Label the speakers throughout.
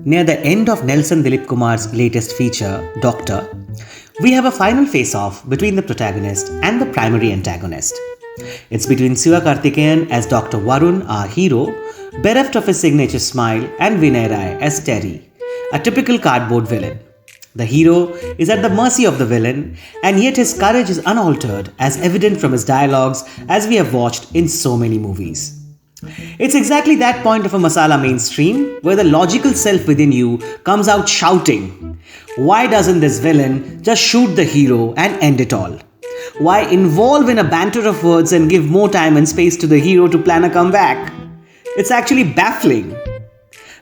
Speaker 1: Near the end of Nelson Dilipkumar's latest feature, Doctor, we have a final face-off between the protagonist and the primary antagonist. It's between Sivakarthikeyan as Dr. Varun, our hero, bereft of his signature smile, and Vinay Rai as Terry, a typical cardboard villain. The hero is at the mercy of the villain, and yet his courage is unaltered, as evident from his dialogues as we have watched in so many movies. It's exactly that point of a masala mainstream where the logical self within you comes out shouting, why doesn't this villain just shoot the hero and end it all? Why involve in a banter of words and give more time and space to the hero to plan a comeback? It's actually baffling.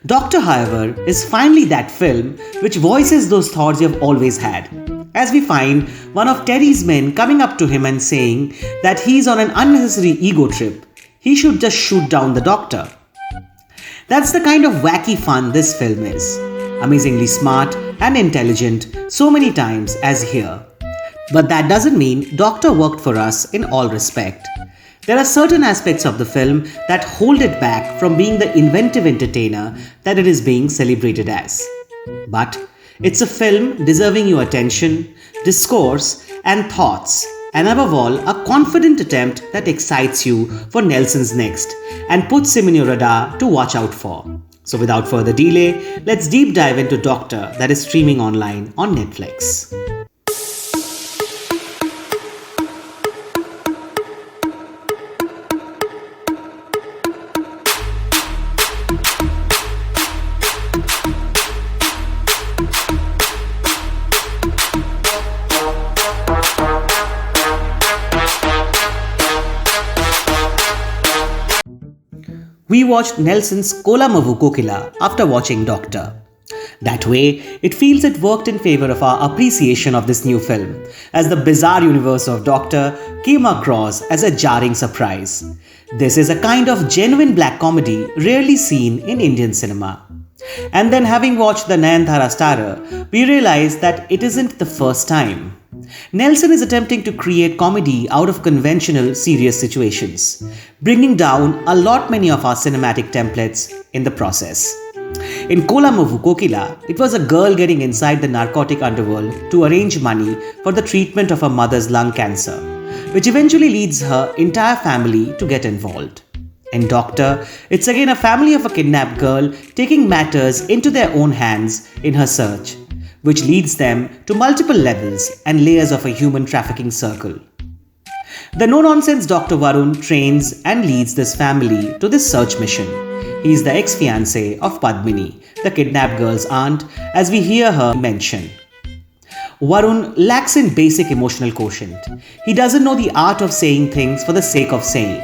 Speaker 1: Doctor, however, is finally that film which voices those thoughts you have always had, as we find one of Terry's men coming up to him and saying that he's on an unnecessary ego trip. He should just shoot down the Doctor. That's the kind of wacky fun this film is. Amazingly smart and intelligent so many times as here. But that doesn't mean Doctor worked for us in all respect. There are certain aspects of the film that hold it back from being the inventive entertainer that it is being celebrated as. But it's a film deserving your attention, discourse, and thoughts, and above all, a confident attempt that excites you for Nelson's next and puts him in your radar to watch out for. So without further delay, let's deep dive into Doctor that is streaming online on Netflix. We watched Nelson's Kolamavu Kokila after watching Doctor. That way, it feels it worked in favor of our appreciation of this new film, as the bizarre universe of Doctor came across as a jarring surprise. This is a kind of genuine black comedy rarely seen in Indian cinema. And then having watched the Nayanthara starrer, we realize that it isn't the first time. Nelson is attempting to create comedy out of conventional, serious situations, bringing down a lot many of our cinematic templates in the process. In Kolamavu Kokila, it was a girl getting inside the narcotic underworld to arrange money for the treatment of her mother's lung cancer, which eventually leads her entire family to get involved. In Doctor, it's again a family of a kidnapped girl taking matters into their own hands in her search, which leads them to multiple levels and layers of a human trafficking circle. The no-nonsense Dr. Varun trains and leads this family to this search mission. He is the ex-fiancé of Padmini, the kidnapped girl's aunt, as we hear her mention. Varun lacks in basic emotional quotient. He doesn't know the art of saying things for the sake of saying,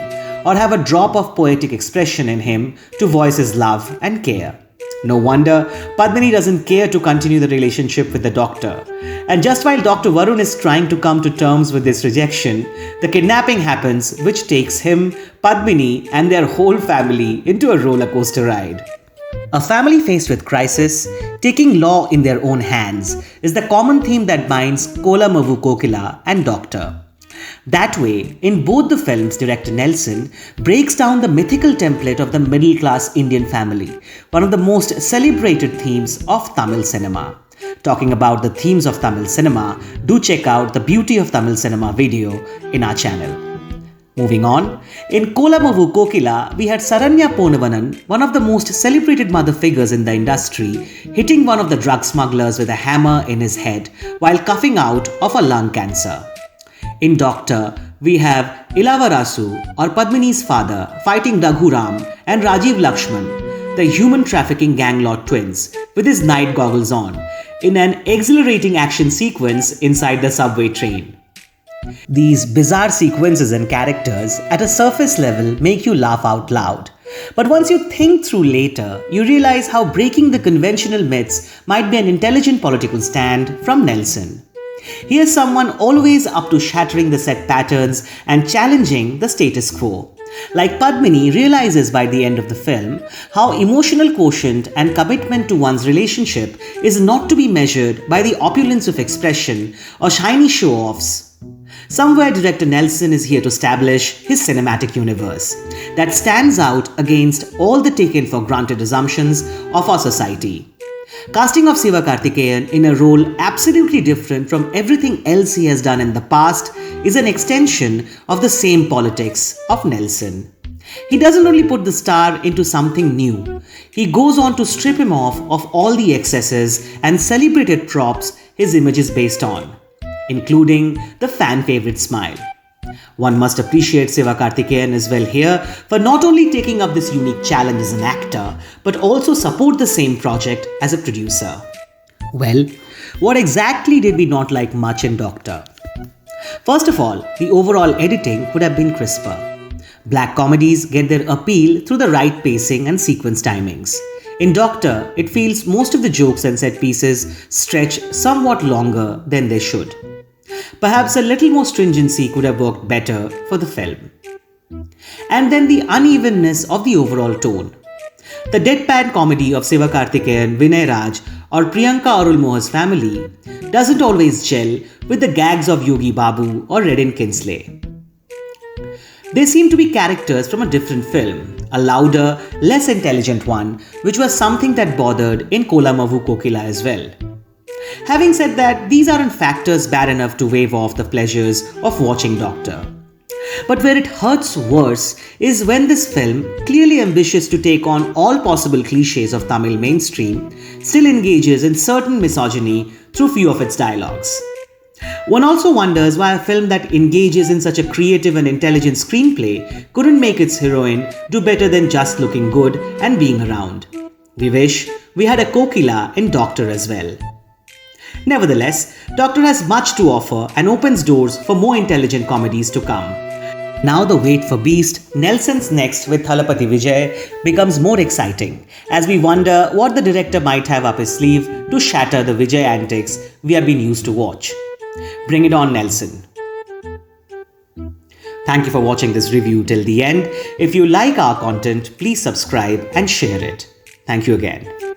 Speaker 1: or have a drop of poetic expression in him to voice his love and care. No wonder Padmini doesn't care to continue the relationship with the Doctor. And just while Dr. Varun is trying to come to terms with this rejection, the kidnapping happens, which takes him, Padmini, and their whole family into a roller coaster ride. A family faced with crisis, taking law in their own hands, is the common theme that binds Kolamavu Kokila and Doctor. That way, in both the films, director Nelson breaks down the mythical template of the middle-class Indian family, one of the most celebrated themes of Tamil cinema. Talking about the themes of Tamil cinema, do check out the Beauty of Tamil Cinema video in our channel. Moving on, in Kolamavu Kokila, we had Saranya Ponavanan, one of the most celebrated mother figures in the industry, hitting one of the drug smugglers with a hammer in his head while coughing out of a lung cancer. In Doctor, we have Ilavarasu, or Padmini's father, fighting Raghu Ram and Rajiv Lakshman, the human trafficking gang lord twins, with his night goggles on, in an exhilarating action sequence inside the subway train. These bizarre sequences and characters at a surface level make you laugh out loud. But once you think through later, you realize how breaking the conventional myths might be an intelligent political stand from Nelson. He is someone always up to shattering the set patterns and challenging the status quo. Like Padmini realizes by the end of the film how emotional quotient and commitment to one's relationship is not to be measured by the opulence of expression or shiny show-offs. Somewhere director Nelson is here to establish his cinematic universe that stands out against all the taken for granted assumptions of our society. Casting of Sivakarthikeyan in a role absolutely different from everything else he has done in the past is an extension of the same politics of Nelson. He doesn't only put the star into something new, he goes on to strip him off of all the excesses and celebrated props his image is based on, including the fan favorite smile. One must appreciate Sivakarthikeyan as well here for not only taking up this unique challenge as an actor, but also support the same project as a producer. Well, what exactly did we not like much in Doctor? First of all, the overall editing could have been crisper. Black comedies get their appeal through the right pacing and sequence timings. In Doctor, it feels most of the jokes and set pieces stretch somewhat longer than they should. Perhaps a little more stringency could have worked better for the film. And then the unevenness of the overall tone. The deadpan comedy of Sivakarthikeyan, Vinay Raj or Priyanka Arulmohar's family doesn't always gel with the gags of Yogi Babu or Redin Kinsley. They seem to be characters from a different film, a louder, less intelligent one, which was something that bothered in Kolamavu Kokila as well. Having said that, these aren't factors bad enough to wave off the pleasures of watching Doctor. But where it hurts worse is when this film, clearly ambitious to take on all possible cliches of Tamil mainstream, still engages in certain misogyny through few of its dialogues. One also wonders why a film that engages in such a creative and intelligent screenplay couldn't make its heroine do better than just looking good and being around. We wish we had a Kokila in Doctor as well. Nevertheless, Doctor has much to offer and opens doors for more intelligent comedies to come. Now the wait for Beast, Nelson's Next with Thalapathy Vijay, becomes more exciting as we wonder what the director might have up his sleeve to shatter the Vijay antics we have been used to watch. Bring it on, Nelson. Thank you for watching this review till the end. If you like our content, please subscribe and share it. Thank you again.